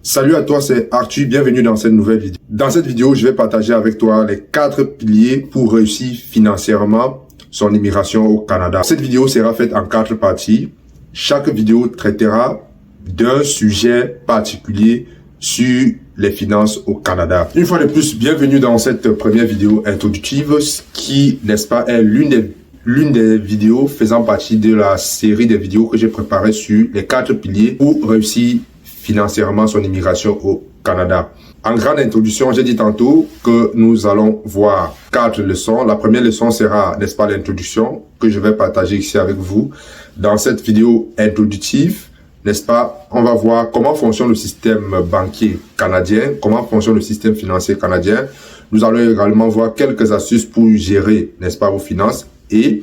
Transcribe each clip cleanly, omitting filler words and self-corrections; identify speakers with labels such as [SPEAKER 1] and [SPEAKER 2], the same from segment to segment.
[SPEAKER 1] Salut à toi, c'est Arthur, bienvenue dans cette nouvelle vidéo. Dans cette vidéo, je vais partager avec toi les 4 piliers pour réussir financièrement son immigration au Canada. Cette vidéo sera faite en 4 parties. Chaque vidéo traitera d'un sujet particulier sur les finances au Canada. Une fois de plus, bienvenue dans cette première vidéo introductive qui, n'est-ce pas, est l'une des vidéos faisant partie de la série des vidéos que j'ai préparées sur les 4 piliers pour réussir financièrement son immigration au Canada. En grande introduction, j'ai dit tantôt que nous allons voir 4 leçons. La première leçon sera, n'est-ce pas, l'introduction que je vais partager ici avec vous. Dans cette vidéo introductive, n'est-ce pas, on va voir comment fonctionne le système banquier canadien, comment fonctionne le système financier canadien. Nous allons également voir quelques astuces pour gérer, n'est-ce pas, vos finances, et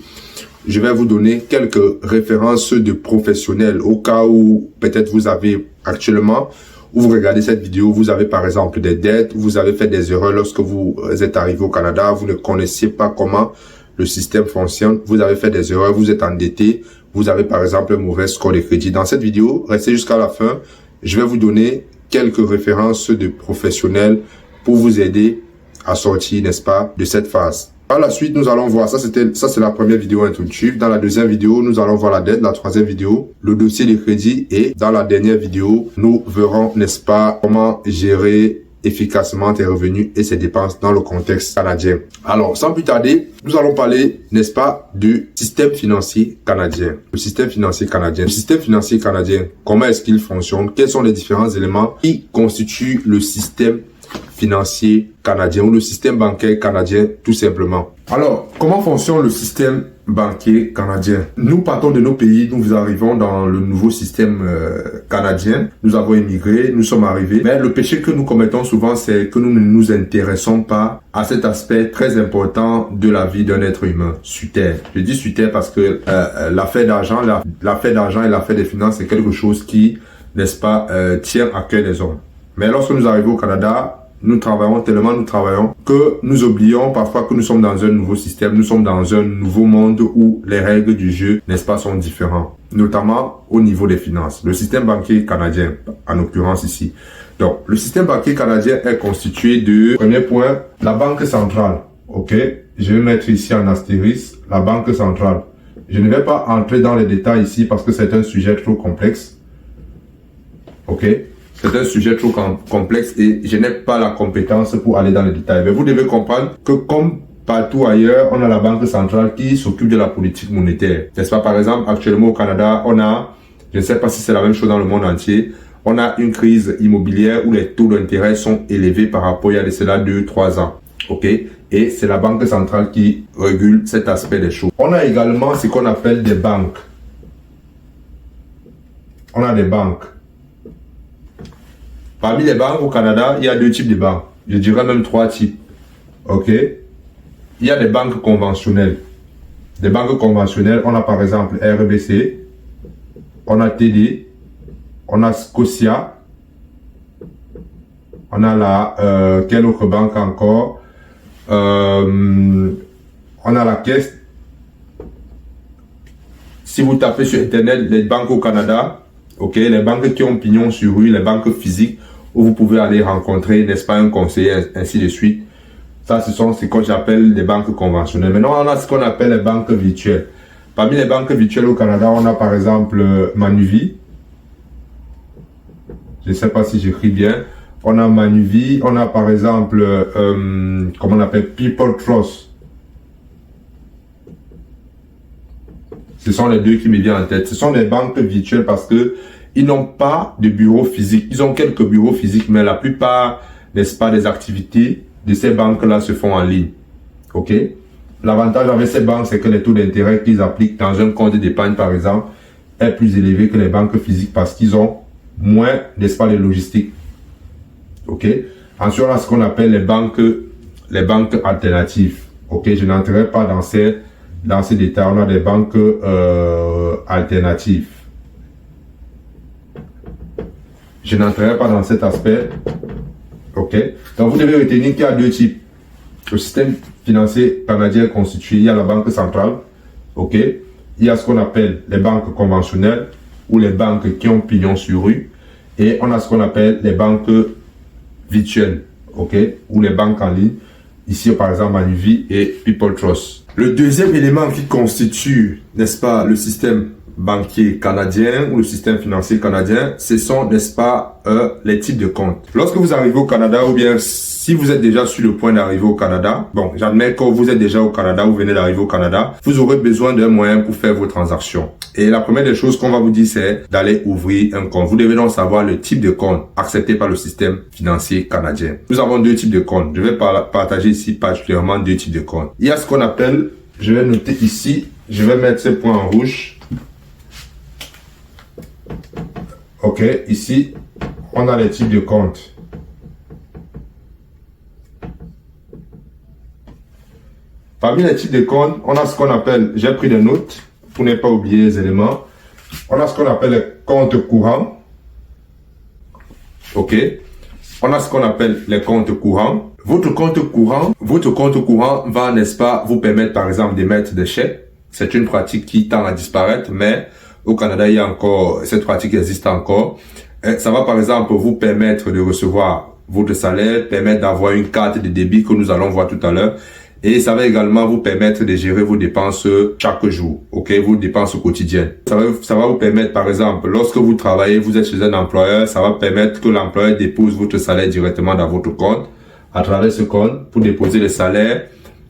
[SPEAKER 1] je vais vous donner quelques références de professionnels au cas où peut-être vous avez actuellement, où vous regardez cette vidéo, vous avez par exemple des dettes, vous avez fait des erreurs lorsque vous êtes arrivé au Canada, vous ne connaissiez pas comment le système fonctionne, vous avez fait des erreurs, vous êtes endetté, vous avez par exemple un mauvais score de crédit. Dans cette vidéo, restez jusqu'à la fin, je vais vous donner quelques références de professionnels pour vous aider à sortir, n'est-ce pas, de cette phase. Par la suite, nous allons voir, ça c'est la première vidéo introductive. Dans la deuxième vidéo, nous allons voir la dette. La troisième vidéo, le dossier de crédit. Et dans la dernière vidéo, nous verrons, n'est-ce pas, comment gérer efficacement tes revenus et ses dépenses dans le contexte canadien. Alors, sans plus tarder, nous allons parler, n'est-ce pas, du système financier canadien. Le système financier canadien. Le système financier canadien, comment est-ce qu'il fonctionne? Quels sont les différents éléments qui constituent le système financier canadien ou le système bancaire canadien tout simplement. Alors, comment fonctionne le système banquier canadien? Nous partons de nos pays, nous arrivons dans le nouveau système canadien. Nous avons immigré, nous sommes arrivés. Mais le péché que nous commettons souvent, c'est que nous ne nous intéressons pas à cet aspect très important de la vie d'un être humain sur Terre. Je dis sur Terre parce que l'affaire d'argent, l'affaire d'argent et l'affaire des finances, c'est quelque chose qui, n'est-ce pas, tient à cœur des hommes. Mais lorsque nous arrivons au Canada, nous travaillons que nous oublions parfois que nous sommes dans un nouveau système, nous sommes dans un nouveau monde où les règles du jeu, n'est-ce pas, sont différentes, notamment au niveau des finances. Le système banquier canadien, en l'occurrence ici. Donc, le système banquier canadien est constitué de, premier point, la banque centrale. Ok, je vais mettre ici en astérisque la banque centrale. Je ne vais pas entrer dans les détails ici parce que c'est un sujet trop complexe. Ok. C'est un sujet trop complexe et je n'ai pas la compétence pour aller dans les détails. Mais vous devez comprendre que comme partout ailleurs, on a la banque centrale qui s'occupe de la politique monétaire. N'est-ce pas? Par exemple, actuellement au Canada, on a, je ne sais pas si c'est la même chose dans le monde entier, on a une crise immobilière où les taux d'intérêt sont élevés par rapport à cela 2-3 ans. Ok? Et c'est la banque centrale qui régule cet aspect des choses. On a également ce qu'on appelle des banques. On a des banques. Parmi les banques au Canada, il y a 2 types de banques. Je dirais même 3 types. Ok? Il y a des banques conventionnelles. Des banques conventionnelles, on a par exemple RBC, on a TD, on a Scotia, on a la, quelle autre banque encore? On a la Caisse. Si vous tapez sur Internet les banques au Canada, ok, les banques qui ont pignon sur rue, les banques physiques, où vous pouvez aller rencontrer, n'est-ce pas, un conseiller, ainsi de suite. Ça, ce sont ce que j'appelle des banques conventionnelles. Maintenant, on a ce qu'on appelle les banques virtuelles. Parmi les banques virtuelles au Canada, on a par exemple Manuvie. Je ne sais pas si j'écris bien. On a Manuvie, on a par exemple, comment on appelle, People Trust. Ce sont les 2 qui me viennent en tête. Ce sont des banques virtuelles parce que ils n'ont pas de bureau physique. Ils ont quelques bureaux physiques, mais la plupart, n'est-ce pas, des activités de ces banques-là se font en ligne. Ok? L'avantage avec ces banques, c'est que les taux d'intérêt qu'ils appliquent dans un compte d'épargne, par exemple, est plus élevé que les banques physiques parce qu'ils ont moins, n'est-ce pas, de logistique. Ok? Ensuite, on a ce qu'on appelle les banques alternatives. Ok? Je n'entrerai pas dans ces détails. On a des banques alternatives. Je n'entrerai pas dans cet aspect. Ok. Donc, vous devez retenir qu'il y a 2 types. Le système financier canadien est constitué. Il y a la banque centrale. Ok. Il y a ce qu'on appelle les banques conventionnelles ou les banques qui ont pignon sur rue. Et on a ce qu'on appelle les banques virtuelles, ok, ou les banques en ligne. Ici, par exemple, Manuvie et People Trust. Le deuxième élément qui constitue, n'est-ce pas, le système banquier canadien ou le système financier canadien, ce sont, n'est-ce pas, les types de comptes. Lorsque vous arrivez au Canada, ou bien si vous êtes déjà sur le point d'arriver au Canada, bon, j'admets que vous êtes déjà au Canada, vous venez d'arriver au Canada, vous aurez besoin d'un moyen pour faire vos transactions. Et la première des choses qu'on va vous dire, c'est d'aller ouvrir un compte. Vous devez donc savoir le type de compte accepté par le système financier canadien. Nous avons deux types de comptes. Je vais partager ici particulièrement deux types de comptes. Il y a ce qu'on appelle, je vais noter ici, je vais mettre ces points en rouge. Ok, ici, on a les types de comptes. Parmi les types de comptes, on a ce qu'on appelle, j'ai pris des notes pour ne pas oublier les éléments. On a ce qu'on appelle les comptes courants. Ok. On a ce qu'on appelle les comptes courants. Votre compte courant va, n'est-ce pas, vous permettre par exemple d'émettre des chèques. C'est une pratique qui tend à disparaître, mais au Canada, il y a encore, cette pratique existe encore. Ça va par exemple vous permettre de recevoir votre salaire, permettre d'avoir une carte de débit que nous allons voir tout à l'heure. Et ça va également vous permettre de gérer vos dépenses chaque jour, ok, vos dépenses quotidiennes. Ça va vous permettre, par exemple, lorsque vous travaillez, vous êtes chez un employeur, ça va permettre que l'employeur dépose votre salaire directement dans votre compte. À travers ce compte, pour déposer le salaire,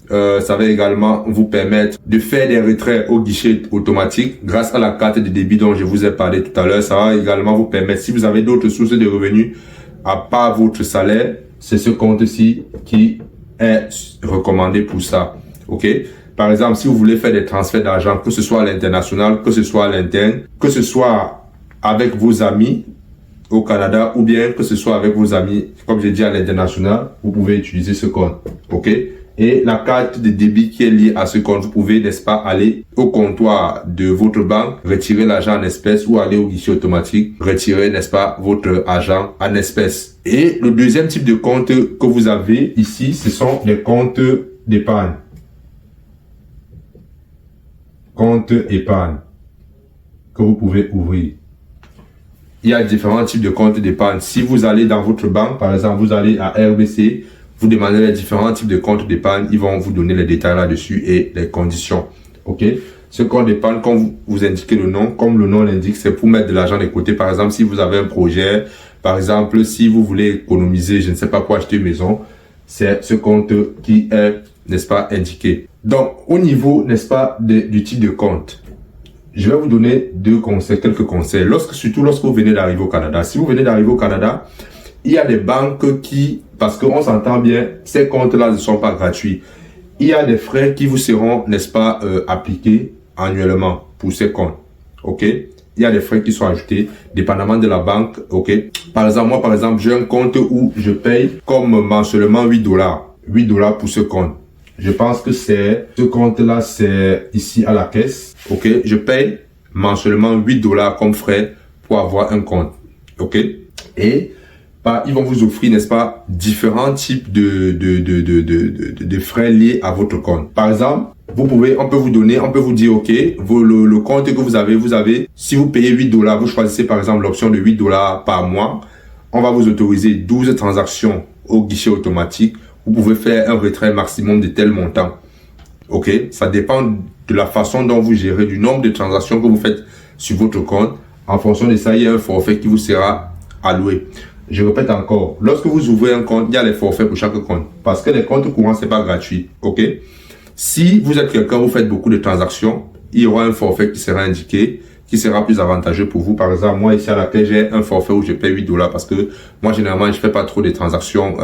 [SPEAKER 1] ça va également vous permettre de faire des retraits au guichet automatique grâce à la carte de débit dont je vous ai parlé tout à l'heure. Ça va également vous permettre, si vous avez d'autres sources de revenus à part votre salaire, c'est ce compte-ci qui est recommandé pour ça. Ok. Par exemple, si vous voulez faire des transferts d'argent, que ce soit à l'international, que ce soit à l'interne, que ce soit avec vos amis au Canada ou bien que ce soit avec vos amis, comme j'ai dit, à l'international, vous pouvez utiliser ce compte. Ok. Et la carte de débit qui est liée à ce compte, vous pouvez, n'est-ce pas, aller au comptoir de votre banque, retirer l'argent en espèces ou aller au guichet automatique, retirer, n'est-ce pas, votre argent en espèces. Et le deuxième type de compte que vous avez ici, ce sont les comptes d'épargne. Compte épargne que vous pouvez ouvrir. Il y a différents types de comptes d'épargne. Si vous allez dans votre banque, par exemple, vous allez à RBC, vous demandez les différents types de comptes d'épargne, ils vont vous donner les détails là-dessus et les conditions. Ok. Ce compte d'épargne, comme vous indiquez le nom, comme le nom l'indique, c'est pour mettre de l'argent de côté. Par exemple, si vous avez un projet, par exemple, si vous voulez économiser, je ne sais pas pour acheter une maison, c'est ce compte qui est, n'est-ce pas, indiqué. Donc, au niveau, n'est-ce pas, du type de compte, je vais vous donner quelques conseils. Surtout lorsque vous venez d'arriver au Canada. Si vous venez d'arriver au Canada, il y a des banques qui, parce qu'on s'entend bien, ces comptes-là ne sont pas gratuits. Il y a des frais qui vous seront, n'est-ce pas, appliqués annuellement pour ces comptes. Ok? Il y a des frais qui sont ajoutés, dépendamment de la banque. Ok? Par exemple, moi, j'ai un compte où je paye comme mensuellement $8. $8 pour ce compte. Je pense que ce compte-là, c'est ici à la caisse. Ok? Je paye mensuellement $8 comme frais pour avoir un compte. Ok? Et ils vont vous offrir, n'est-ce pas, différents types de frais liés à votre compte. Par exemple, on peut vous dire, ok, le compte que vous avez, si vous payez $8, vous choisissez par exemple l'option de $8 par mois, on va vous autoriser 12 transactions au guichet automatique. Vous pouvez faire un retrait maximum de tel montant. Ok, ça dépend de la façon dont vous gérez, du nombre de transactions que vous faites sur votre compte. En fonction de ça, il y a un forfait qui vous sera alloué. Je répète encore, lorsque vous ouvrez un compte, il y a les forfaits pour chaque compte. Parce que les comptes courants, c'est pas gratuit. Ok? Si vous êtes quelqu'un, vous faites beaucoup de transactions, il y aura un forfait qui sera indiqué, qui sera plus avantageux pour vous. Par exemple, moi, ici à laquelle j'ai un forfait où je paye $8 parce que moi, généralement, je fais pas trop de transactions,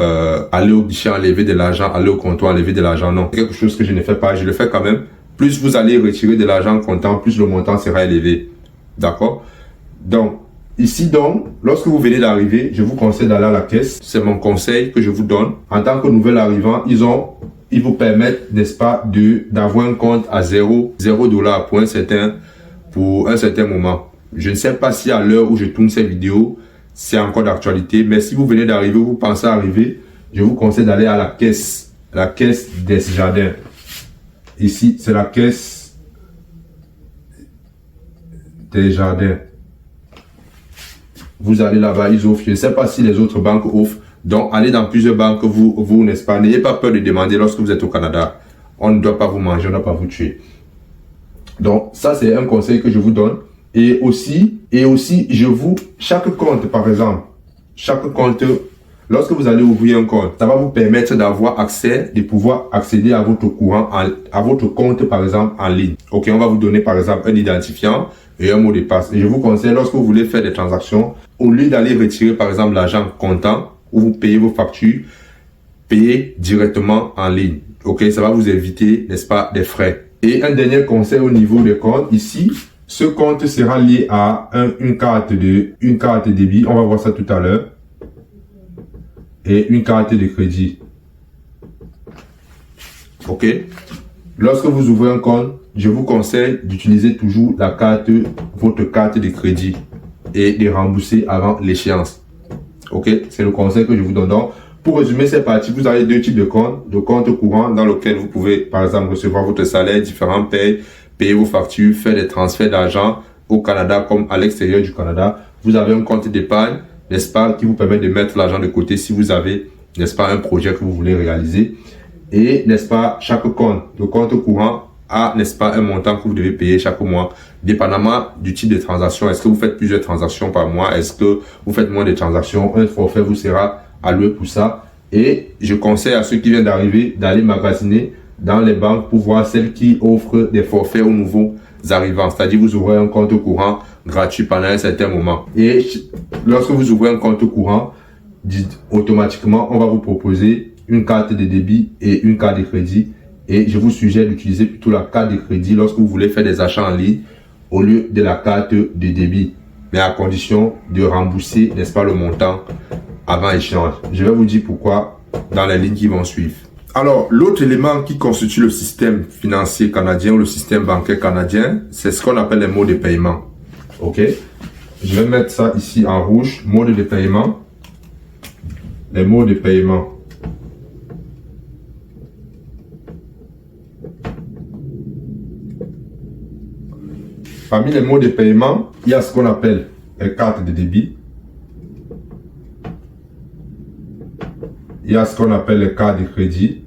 [SPEAKER 1] aller au guichet, enlever de l'argent, aller au comptoir, enlever de l'argent. Non, c'est quelque chose que je ne fais pas. Je le fais quand même. Plus vous allez retirer de l'argent comptant, plus le montant sera élevé. D'accord? Donc, ici donc, lorsque vous venez d'arriver, je vous conseille d'aller à la caisse. C'est mon conseil que je vous donne. En tant que nouvel arrivant, ils vous permettent, n'est-ce pas, d'avoir un compte à $0 pour un certain moment. Je ne sais pas si à l'heure où je tourne ces vidéos, c'est encore d'actualité, mais si vous venez d'arriver, vous pensez arriver, je vous conseille d'aller à la caisse Desjardins. Ici, c'est la caisse Desjardins. Vous allez là-bas, ils offrent. Je ne sais pas si les autres banques offrent. Donc, allez dans plusieurs banques, vous n'est-ce pas, n'ayez pas peur de demander lorsque vous êtes au Canada. On ne doit pas vous manger, on ne doit pas vous tuer. Donc, ça, c'est un conseil que je vous donne. Et aussi, chaque compte, par exemple, chaque compte, lorsque vous allez ouvrir un compte, ça va vous permettre d'avoir accès, de pouvoir accéder à votre courant, à votre compte, par exemple, en ligne. Ok, on va vous donner, par exemple, un identifiant et un mot de passe. Et je vous conseille, lorsque vous voulez faire des transactions, au lieu d'aller retirer, par exemple, l'argent comptant, où vous payez vos factures, payez directement en ligne. Ok, ça va vous éviter, n'est-ce pas, des frais. Et un dernier conseil au niveau des comptes, ici, ce compte sera lié à une carte débit. On va voir ça tout à l'heure. Et une carte de crédit. Ok. Lorsque vous ouvrez un compte, je vous conseille d'utiliser toujours votre carte de crédit et de rembourser avant l'échéance. Ok. C'est le conseil que je vous donne. Donc, pour résumer cette partie, vous avez deux types de comptes. Le compte courant dans lequel vous pouvez, par exemple, recevoir votre salaire, différents payes, payer vos factures, faire des transferts d'argent au Canada comme à l'extérieur du Canada. Vous avez un compte d'épargne, n'est-ce pas, qui vous permet de mettre l'argent de côté si vous avez, n'est-ce pas, un projet que vous voulez réaliser. Et, n'est-ce pas, chaque compte, le compte courant a, n'est-ce pas, un montant que vous devez payer chaque mois, dépendamment du type de transaction. Est-ce que vous faites plusieurs transactions par mois? Est-ce que vous faites moins de transactions? Un forfait vous sera alloué pour ça. Et je conseille à ceux qui viennent d'arriver d'aller magasiner dans les banques pour voir celles qui offrent des forfaits aux nouveaux arrivants. C'est-à-dire, vous ouvrez un compte courant gratuit pendant un certain moment. Et lorsque vous ouvrez un compte courant, automatiquement, on va vous proposer une carte de débit et une carte de crédit. Et je vous suggère d'utiliser plutôt la carte de crédit lorsque vous voulez faire des achats en ligne au lieu de la carte de débit. Mais à condition de rembourser, n'est-ce pas, le montant avant échéance. Je vais vous dire pourquoi dans les lignes qui vont suivre. Alors, l'autre élément qui constitue le système financier canadien ou le système bancaire canadien, c'est ce qu'on appelle les modes de paiement. Ok? Je vais mettre ça ici en rouge, mode de paiement. Les modes de paiement. Parmi les modes de paiement, il y a ce qu'on appelle les cartes de débit. Il y a ce qu'on appelle les cartes de crédit.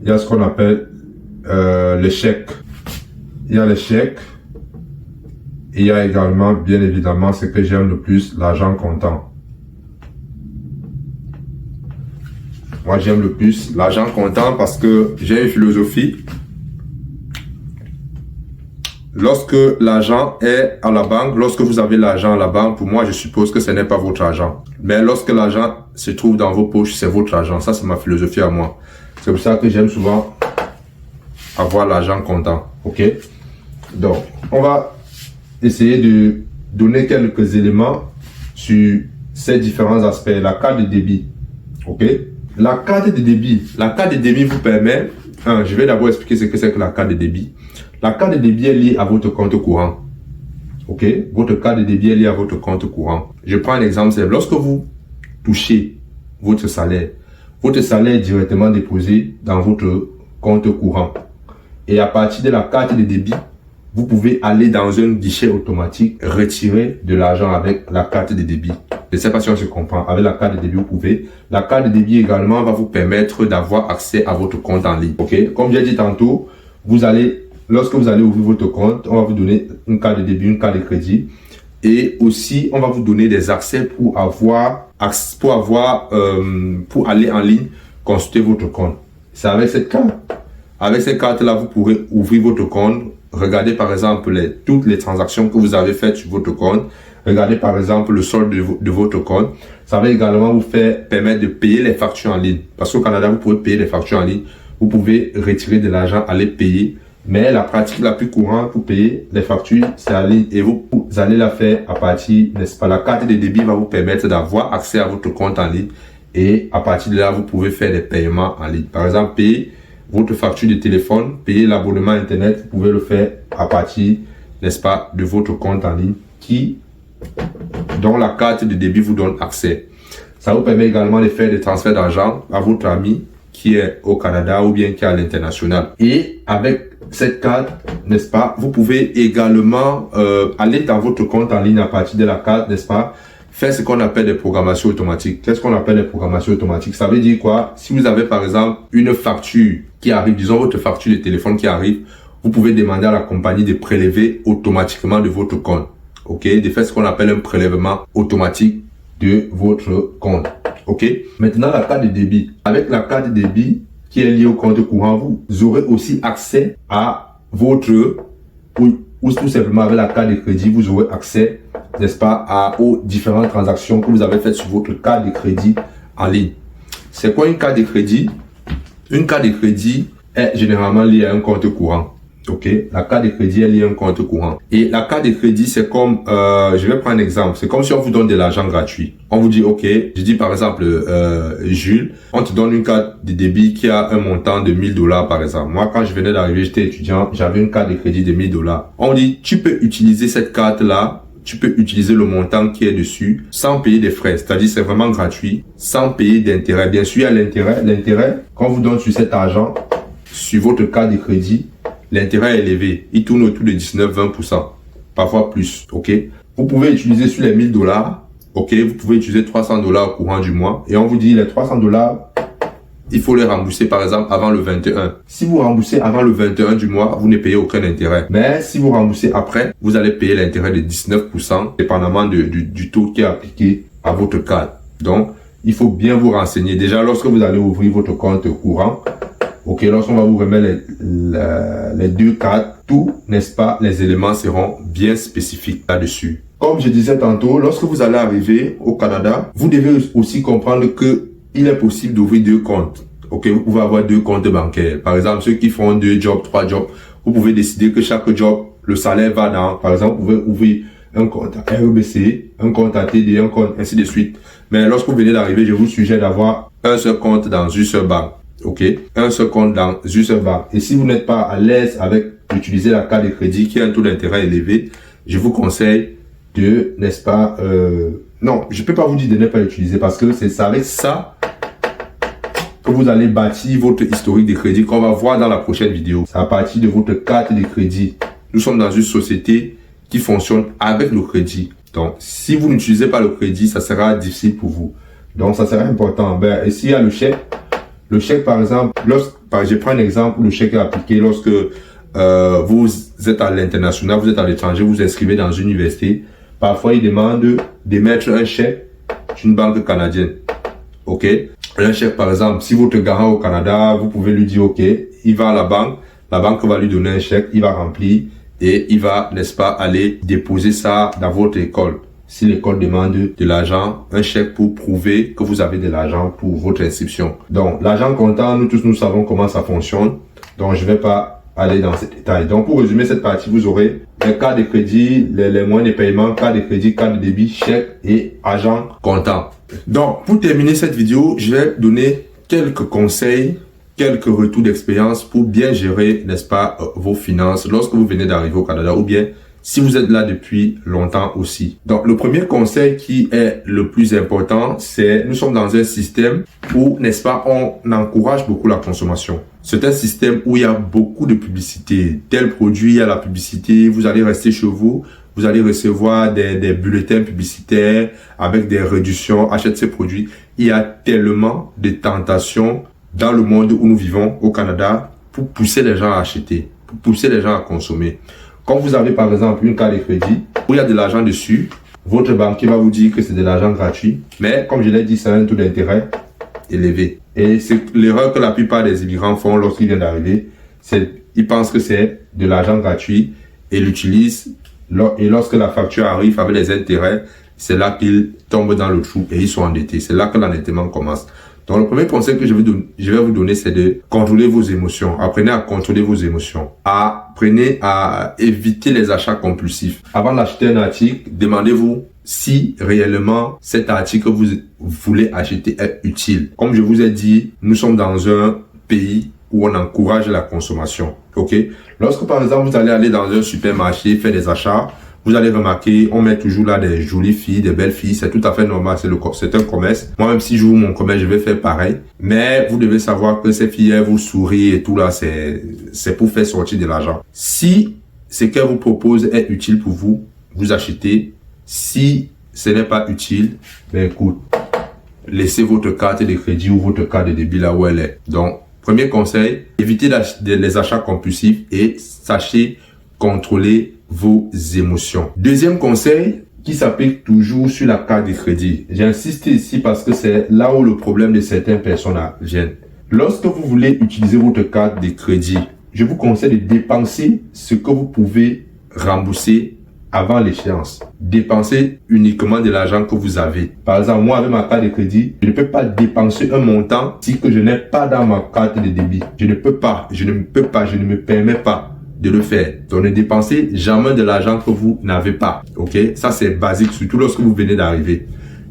[SPEAKER 1] Il y a ce qu'on appelle les chèques. Il y a les chèques. Et il y a également, bien évidemment, ce que j'aime le plus, l'argent comptant. Moi, j'aime le plus l'argent comptant parce que j'ai une philosophie. Lorsque l'argent est à la banque, lorsque vous avez l'argent à la banque, pour moi, je suppose que ce n'est pas votre argent. Mais lorsque l'argent se trouve dans vos poches, c'est votre argent. Ça, c'est ma philosophie à moi. C'est pour ça que j'aime souvent avoir l'argent comptant. Ok? Donc, on va essayer de donner quelques éléments sur ces différents aspects. La carte de débit. Ok? La carte de débit. La carte de débit vous permet... je vais d'abord expliquer ce que c'est que la carte de débit. La carte de débit est liée à votre compte courant. Ok? Votre carte de débit est liée à votre compte courant. Je prends un exemple simple. Lorsque vous touchez votre salaire est directement déposé dans votre compte courant. Et à partir de la carte de débit, vous pouvez aller dans un guichet automatique, retirer de l'argent avec la carte de débit. Je ne sais pas si on se comprend. Avec la carte de débit, vous pouvez. La carte de débit également va vous permettre d'avoir accès à votre compte en ligne. Ok? Comme j'ai dit tantôt, lorsque vous allez ouvrir votre compte, on va vous donner une carte de débit, une carte de crédit. Et aussi, on va vous donner des accès pour aller en ligne, consulter votre compte. C'est avec cette carte. Avec cette carte-là, vous pourrez ouvrir votre compte, regarder par exemple toutes les transactions que vous avez faites sur votre compte, regarder par exemple le solde de votre compte. Ça va également vous permettre de payer les factures en ligne. Parce qu'au Canada, vous pouvez payer les factures en ligne. Vous pouvez retirer de l'argent, aller payer. Mais la pratique la plus courante pour payer les factures, c'est en ligne. Et vous allez la faire à partir, n'est-ce pas, la carte de débit va vous permettre d'avoir accès à votre compte en ligne. Et à partir de là, vous pouvez faire des paiements en ligne. Par exemple, payer votre facture de téléphone, payer l'abonnement Internet, vous pouvez le faire à partir, n'est-ce pas, de votre compte en ligne dont la carte de débit vous donne accès. Ça vous permet également de faire des transferts d'argent à votre ami qui est au Canada ou bien qui est à l'international. Et avec cette carte, n'est-ce pas, vous pouvez également aller dans votre compte en ligne à partir de la carte, n'est-ce pas, faire ce qu'on appelle des programmations automatiques. Qu'est-ce qu'on appelle des programmations automatiques? Ça veut dire quoi? Si vous avez par exemple une facture qui arrive, disons votre facture de téléphone qui arrive, vous pouvez demander à la compagnie de prélever automatiquement de votre compte. Ok? De faire ce qu'on appelle un prélèvement automatique de votre compte. Ok? Maintenant, la carte de débit. Avec la carte de débit qui est liée au compte courant, vous aurez aussi accès à votre, ou tout simplement avec la carte de crédit, vous aurez accès, n'est-ce pas, aux différentes transactions que vous avez faites sur votre carte de crédit en ligne. C'est quoi une carte de crédit? Une carte de crédit est généralement liée à un compte courant. Ok, la carte de crédit est liée à un compte courant. Et la carte de crédit, c'est comme, je vais prendre un exemple. C'est comme si on vous donne de l'argent gratuit. On vous dit, ok, je dis par exemple, Jules, on te donne une carte de débit qui a un montant de 1000 $ par exemple. Moi, quand je venais d'arriver, j'étais étudiant, j'avais une carte de crédit de 1000 $. On dit, tu peux utiliser cette carte-là, tu peux utiliser le montant qui est dessus sans payer des frais. C'est-à-dire, c'est vraiment gratuit, sans payer d'intérêt. Bien sûr, il y a l'intérêt. L'intérêt, qu'on vous donne sur cet argent, sur votre carte de crédit, l'intérêt est élevé. Il tourne autour de 19-20%. Parfois plus. Ok. Vous pouvez utiliser sur les 1000 $. Ok. Vous pouvez utiliser 300 $ au courant du mois. Et on vous dit les 300 $, il faut les rembourser par exemple avant le 21. Si vous remboursez avant le 21 du mois, vous ne payez aucun intérêt. Mais si vous remboursez après, vous allez payer l'intérêt de 19%, dépendamment du taux qui est appliqué à votre carte. Donc, il faut bien vous renseigner. Déjà, lorsque vous allez ouvrir votre compte courant, ok, lorsqu'on va vous remettre les deux cartes, tout, n'est-ce pas, les éléments seront bien spécifiques là-dessus. Comme je disais tantôt, lorsque vous allez arriver au Canada, vous devez aussi comprendre que il est possible d'ouvrir deux comptes. Ok, vous pouvez avoir deux comptes bancaires. Par exemple, ceux qui font 2 jobs, 3 jobs, vous pouvez décider que chaque job, le salaire va dans, par exemple, vous pouvez ouvrir un compte à REBC, un compte à TD, un compte, ainsi de suite. Mais lorsque vous venez d'arriver, je vous suggère d'avoir un seul compte dans une seule banque. Ok, un seul compte dans une seule banque. Et si vous n'êtes pas à l'aise avec utiliser la carte de crédit qui a un taux d'intérêt élevé, je vous conseille de, n'est-ce pas, non, je peux pas vous dire de ne pas l'utiliser parce que c'est avec ça que vous allez bâtir votre historique de crédit qu'on va voir dans la prochaine vidéo. C'est à partir de votre carte de crédit. Nous sommes dans une société qui fonctionne avec le crédit. Donc, si vous n'utilisez pas le crédit, ça sera difficile pour vous. Donc, ça sera important. Ben, et s'il y a le chèque, par exemple, je prends un exemple, le chèque est appliqué lorsque vous êtes à l'international, vous êtes à l'étranger, vous inscrivez dans une université. Parfois, il demande d'émettre un chèque d'une banque canadienne. Ok? Un chèque, par exemple, si votre garant au Canada, vous pouvez lui dire, ok, il va à la banque va lui donner un chèque, il va remplir et il va, n'est-ce pas, aller déposer ça dans votre école. Si l'école demande de l'argent, un chèque pour prouver que vous avez de l'argent pour votre inscription. Donc, l'argent comptant, nous tous, nous savons comment ça fonctionne. Donc, je ne vais pas aller dans ces détails. Donc, pour résumer cette partie, vous aurez les cartes de crédit, les moyens de paiement, carte de crédit, carte de débit, chèque et argent comptant. Donc, pour terminer cette vidéo, je vais donner quelques conseils, quelques retours d'expérience pour bien gérer, n'est-ce pas, vos finances lorsque vous venez d'arriver au Canada ou bien si vous êtes là depuis longtemps aussi. Donc, le premier conseil qui est le plus important, c'est nous sommes dans un système où, n'est-ce pas, on encourage beaucoup la consommation. C'est un système où il y a beaucoup de publicité. Tel produit, il y a la publicité, vous allez rester chez vous, vous allez recevoir des bulletins publicitaires avec des réductions, achète ces produits. Il y a tellement de tentations dans le monde où nous vivons, au Canada, pour pousser les gens à acheter, pour pousser les gens à consommer. Quand vous avez par exemple une carte de crédit où il y a de l'argent dessus, votre banquier va vous dire que c'est de l'argent gratuit. Mais comme je l'ai dit, c'est un taux d'intérêt élevé. Et c'est l'erreur que la plupart des immigrants font lorsqu'ils viennent d'arriver. Ils pensent que c'est de l'argent gratuit et l'utilisent. Et lorsque la facture arrive avec les intérêts, c'est là qu'ils tombent dans le trou et ils sont endettés. C'est là que l'endettement commence. Donc, le premier conseil que je vais vous donner, c'est de contrôler vos émotions. Apprenez à contrôler vos émotions. Apprenez à éviter les achats compulsifs. Avant d'acheter un article, demandez-vous si réellement cet article que vous voulez acheter est utile. Comme je vous ai dit, nous sommes dans un pays où on encourage la consommation. Ok? Lorsque, par exemple, vous allez aller dans un supermarché, faire des achats, Vous allez remarquer, on met toujours là des jolies filles, des belles filles. C'est tout à fait normal, c'est un commerce. Moi, même si j'ouvre mon commerce, je vais faire pareil. Mais vous devez savoir que ces filles, elles vous sourient et tout là, c'est pour faire sortir de l'argent. Si ce qu'elles vous proposent est utile pour vous, vous achetez. Si ce n'est pas utile, ben écoute, laissez votre carte de crédit ou votre carte de débit là où elle est. Donc, premier conseil, évitez les achats compulsifs et sachez contrôler vos émotions. Deuxième conseil qui s'applique toujours sur la carte de crédit. J'insiste ici parce que c'est là où le problème de certaines personnes vient. Lorsque vous voulez utiliser votre carte de crédit, je vous conseille de dépenser ce que vous pouvez rembourser avant l'échéance. Dépensez uniquement de l'argent que vous avez. Par exemple, moi, avec ma carte de crédit, je ne peux pas dépenser un montant si que je n'ai pas dans ma carte de débit. Je ne me permets pas de le faire. Donc, ne dépensez jamais de l'argent que vous n'avez pas. Ok? Ça, c'est basique, surtout lorsque vous venez d'arriver.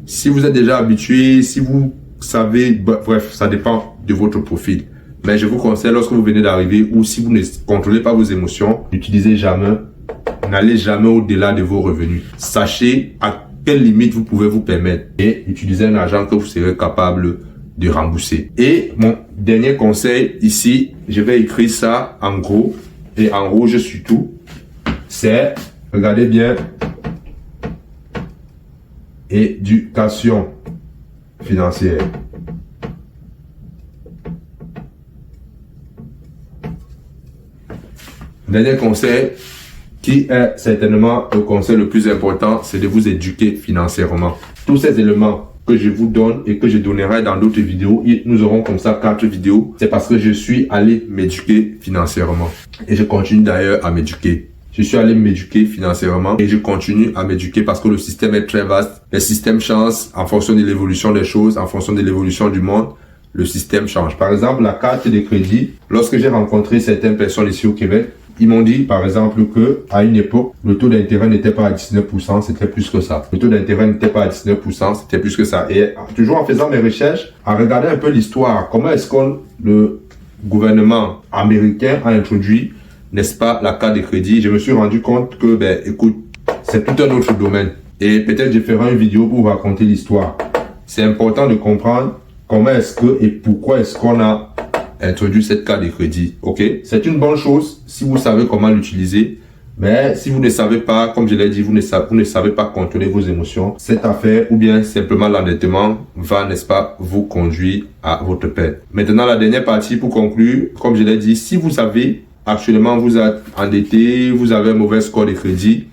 [SPEAKER 1] Si vous êtes déjà habitué, si vous savez, bref, ça dépend de votre profil. Mais je vous conseille, lorsque vous venez d'arriver ou si vous ne contrôlez pas vos émotions, n'allez jamais au-delà de vos revenus. Sachez à quelle limite vous pouvez vous permettre et utilisez un argent que vous serez capable de rembourser. Et mon dernier conseil ici, je vais écrire ça en gros et en rouge surtout, c'est, regardez bien, éducation financière. Dernier conseil, qui est certainement le conseil le plus important, c'est de vous éduquer financièrement. Tous ces éléments que je vous donne et que je donnerai dans d'autres vidéos, nous aurons comme ça 4 vidéos, c'est parce que je suis allé m'éduquer financièrement. Et je continue d'ailleurs à m'éduquer. Je suis allé m'éduquer financièrement et je continue à m'éduquer parce que le système est très vaste. Les systèmes changent en fonction de l'évolution des choses, en fonction de l'évolution du monde. Le système change. Par exemple, la carte de crédit, lorsque j'ai rencontré certaines personnes ici au Québec, ils m'ont dit, par exemple, que à une époque, le taux d'intérêt n'était pas à 19%, c'était plus que ça. Le taux d'intérêt n'était pas à 19%, c'était plus que ça. Et toujours en faisant mes recherches, en regardant un peu l'histoire, comment est-ce que le gouvernement américain a introduit, n'est-ce pas, la carte de crédit, je me suis rendu compte que, ben, écoute, c'est tout un autre domaine. Et peut-être je ferai une vidéo pour vous raconter l'histoire. C'est important de comprendre comment est-ce que et pourquoi est-ce qu'on a introduit cette carte de crédit. Ok, c'est une bonne chose si vous savez comment l'utiliser, mais si vous ne savez pas, comme je l'ai dit, vous ne savez pas contrôler vos émotions, cette affaire ou bien simplement l'endettement va, n'est-ce pas, vous conduire à votre perte. Maintenant, la dernière partie pour conclure, comme je l'ai dit, si vous savez actuellement vous êtes endetté, vous avez un mauvais score de crédit,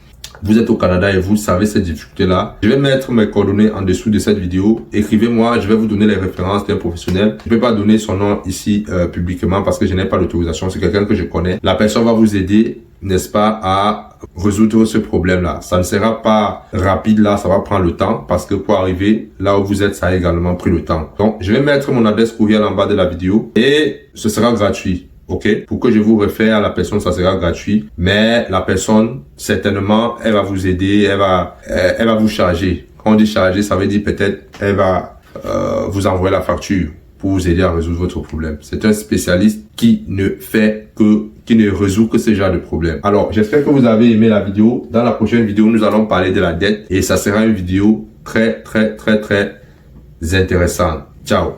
[SPEAKER 1] vous êtes au Canada et vous savez cette difficulté-là, je vais mettre mes coordonnées en dessous de cette vidéo. Écrivez-moi, je vais vous donner les références d'un professionnel. Je ne peux pas donner son nom ici publiquement parce que je n'ai pas l'autorisation. C'est quelqu'un que je connais. La personne va vous aider, n'est-ce pas, à résoudre ce problème-là. Ça ne sera pas rapide là, ça va prendre le temps parce que pour arriver là où vous êtes, ça a également pris le temps. Donc, je vais mettre mon adresse courriel en bas de la vidéo et ce sera gratuit. Ok, pour que je vous réfère à la personne, ça sera gratuit. Mais la personne, certainement, elle va vous aider, elle va vous charger. Quand on dit charger, ça veut dire peut-être, elle va vous envoyer la facture pour vous aider à résoudre votre problème. C'est un spécialiste qui ne résout que ce genre de problème. Alors, j'espère que vous avez aimé la vidéo. Dans la prochaine vidéo, nous allons parler de la dette et ça sera une vidéo très intéressante. Ciao.